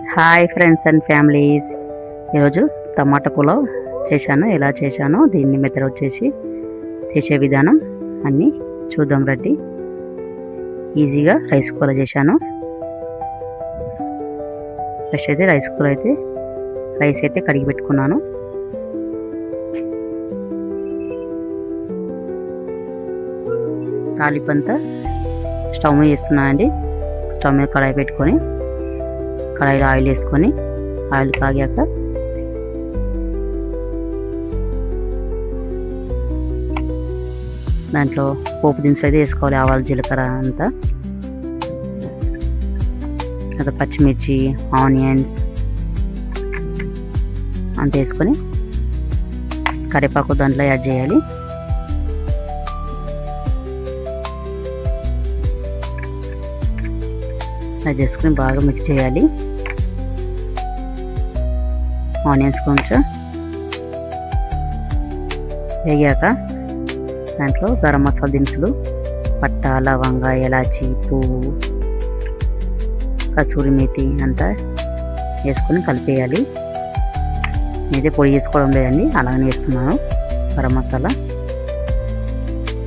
Hi friends and families, ఈరోజు టమాటా పులావ్ చేశాను. ఎలా చేశానో దీన్ని మెథడ్ వచ్చేసి చేసే విధానం అన్నీ చూద్దాం రండి. ఈజీగా రైస్ కూర చేశాను. ఫస్ట్ అయితే రైస్ అయితే కడిగి పెట్టుకున్నాను. తాలింపంతా స్టవ్ మీద చేస్తున్నానండి. స్టవ్ మీద కడాయి పెట్టుకొని కడాయిలో ఆయిల్ వేసుకొని ఆయిల్ కాగాక దాంట్లో పోపు దినుసులు అయితే వేసుకోవాలి. ఆవాలు, జీలకర్ర అంతా, తర్వాత పచ్చిమిర్చి, ఆనియన్స్ అంత వేసుకొని కరివేపాకు దాంట్లో యాడ్ చేయాలి. అది చేసుకుని బాగా మిక్స్ చేయాలి. ఆనియన్స్ కొంచెం వేగాక దాంట్లో గరం మసాలా దినుసులు, పట్ట, లవంగ, ఇలాచి, పువ్వు, కసూరి మేతి అంతా వేసుకొని కలిపేయాలి. నేనైతే పొడి చేసుకోవడం లేదండి, అలాగనే వేస్తున్నాను. గరం మసాలా,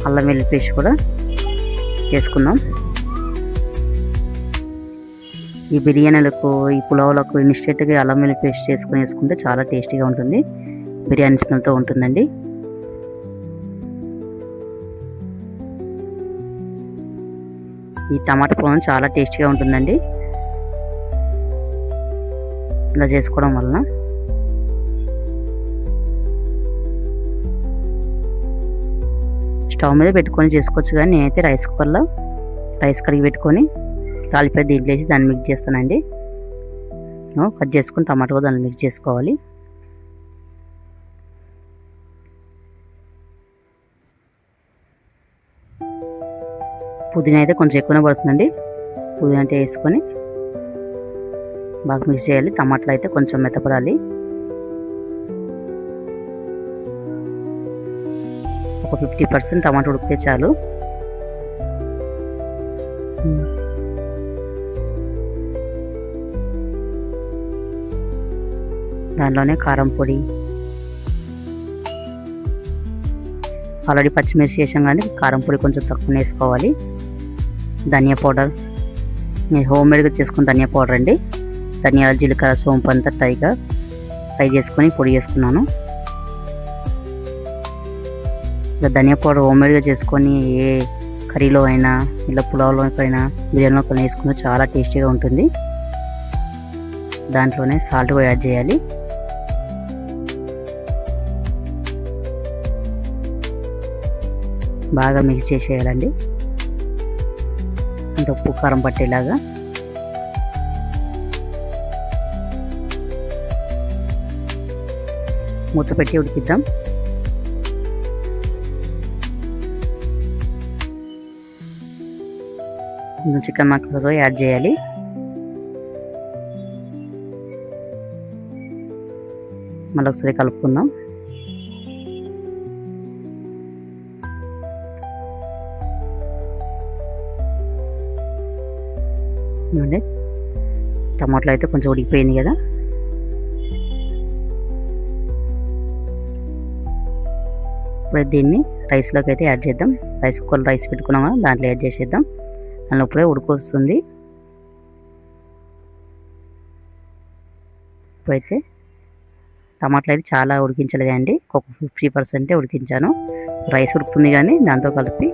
అల్లం వెల్లుల్లి పేస్ట్ కూడా వేసుకుందాం. ఈ బిర్యానీలకు, ఈ పులావులకు ఇన్స్టెంట్గా అల్లం వెల్లుల్లి పేస్ట్ చేసుకుని వేసుకుంటే చాలా టేస్టీగా ఉంటుంది. బిర్యానీ స్మెల్తో ఉంటుందండి. ఈ టమాటా పులావ్ చాలా టేస్టీగా ఉంటుందండి ఇలా చేసుకోవడం వలన. స్టవ్ మీద పెట్టుకొని చేసుకోవచ్చు, కానీ నేనైతే రైస్ కుక్కర్లో రైస్ కడిగి పెట్టుకొని తాలింపు దీంట్లో వేసి దాన్ని మిక్స్ చేస్తానండి. కట్ చేసుకుని టమాటా కూడా దాన్ని మిక్స్ చేసుకోవాలి. పుదీనా అయితే కొంచెం ఎక్కువనే పడుతుందండి. పుదీనా అంటే వేసుకొని బాగా మిక్స్ చేయాలి. టమాటాలు అయితే కొంచెం మెత్తపడాలి. ఒక 50% టమాటా ఉడికితే చాలు. దాంట్లోనే కారం పొడి, ఆల్రెడీ పచ్చిమిర్చి వేసాం కానీ కారం పొడి కొంచెం తక్కువ వేసుకోవాలి. ధనియా పౌడర్, నేను హోమ్మేడ్గా చేసుకున్న ధనియా పౌడర్ అండి. ధనియాల, జీలకర్ర, సోంపు అంతా ఫ్రై చేసుకొని పొడి చేసుకున్నాను. ఇలా ధనియా పౌడర్ హోమ్మేడ్గా చేసుకొని ఏ కర్రీలో అయినా, ఇలా పులావ్లోకైనా, బిర్యానీలో వేసుకున్న చాలా టేస్టీగా ఉంటుంది. దాంట్లోనే సాల్ట్ కూడా యాడ్ చేయాలి. బాగా మిక్స్ చేసేయాలండి, అంత ఉప్పు కారం పట్టేలాగా. మూత పెట్టి ఉడికిద్దాం. కొంచెం చికెన్ మసాలా యాడ్ చేయాలి. మళ్ళీ ఒకసారి కలుపుకుందాం. టమాటాలు అయితే కొంచెం ఉడికిపోయింది కదా. ఇప్పుడు దీన్ని రైస్లోకి అయితే యాడ్ చేద్దాం. రైస్ కుక్కర్లో రైస్ పెట్టుకున్నాం కదా, దాంట్లో యాడ్ చేసేద్దాం. దానిలో ఇప్పుడే ఉడికొస్తుంది. ఇప్పుడైతే టమాటాలు అయితే చాలా ఉడికించలేదండి, ఒక 50% ఉడికించాను. రైస్ ఉడుకుతుంది కానీ దాంతో కలిపి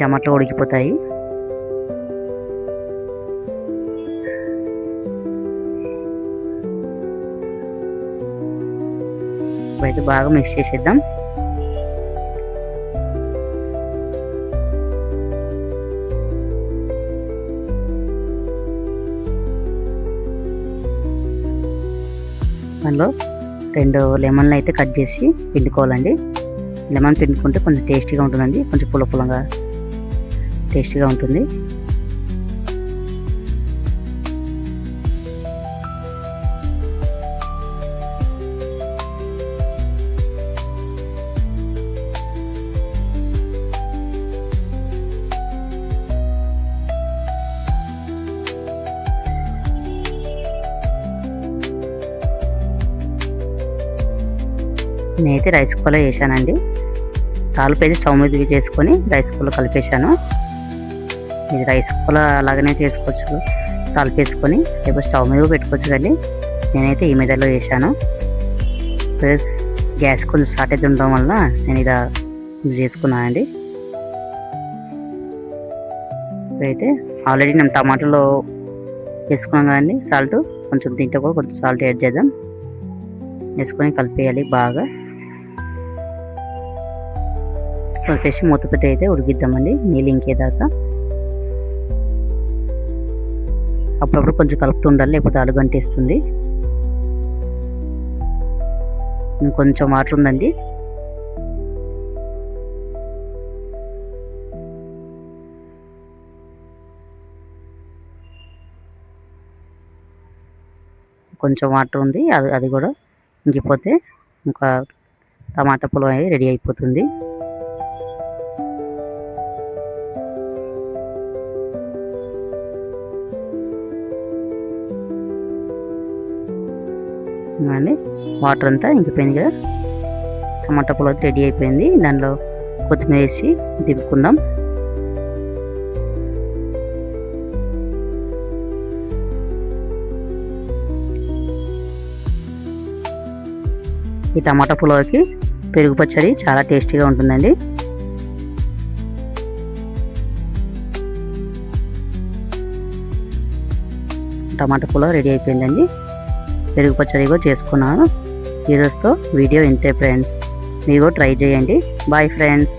టమాటాలు ఉడికిపోతాయి. ఇప్పుడైతే బాగా మిక్స్ చేసేద్దాం. దానిలో 2 లెమన్లు అయితే కట్ చేసి పిండుకోవాలండి. లెమన్ పిండుకుంటే కొంచెం టేస్టీగా ఉంటుందండి, కొంచెం పుల్లగా టేస్టీగా ఉంటుంది. నేనైతే రైస్ కుక్కర్లో వేసానండి. తాలింపు అయితే స్టవ్ మీద చేసుకొని రైస్ కుక్కర్లో కలిపేశాను. ఇది రైస్ కుక్కర్లో అలాగనే చేసుకోవచ్చు, తాలింపు వేసుకొని లేకపోతే స్టవ్ మీద పెట్టుకోవచ్చు. కానీ నేనైతే ఈ మెథడ్లో వేసాను. ప్లస్ గ్యాస్ కొంచెం షార్టేజ్ ఉండడం వల్ల నేను ఇలా యూజ్ చేసుకున్నానండి. ఇప్పుడైతే ఆల్రెడీ నేను టమాటాలో వేసుకున్నాం కదండి సాల్ట్, కొంచెం దీంట్లో కూడా కొంచెం సాల్ట్ యాడ్ చేద్దాం. వేసుకొని కలిపేయాలి బాగా. కలిపేసి మూత పెట్టి అయితే ఉడికిద్దామండి నీళ్ళు ఇంకేదాకా. అప్పుడప్పుడు కొంచెం కలుపుతూ ఉండాలి, లేకపోతే అడుగంటేస్తుంది. ఇంకొంచెం వాటర్ ఉందండి. కొంచెం వాటర్ ఉంది, అది కూడా ఇంకిపోతే ఇంకా టమాటా పులావ్ అయ్యి రెడీ అయిపోతుంది. అండి వాటర్ అంతా ఇంకిపోయింది కదా, టమాటా పులావ్ రెడీ అయిపోయింది. దానిలో కొత్తిమీర వేసి దింపుకుందాం. ఈ టమాటా పులావ్కి పెరుగు పచ్చడి చాలా టేస్టీగా ఉంటుందండి. టమాటా పులావ్ రెడీ అయిపోయిందండి. పెరుగు పచ్చడి కూడా చేసుకున్నాను. ఈరోజుతో వీడియో ఇంతే ఫ్రెండ్స్. మీరు కూడా ట్రై చేయండి. Bye friends.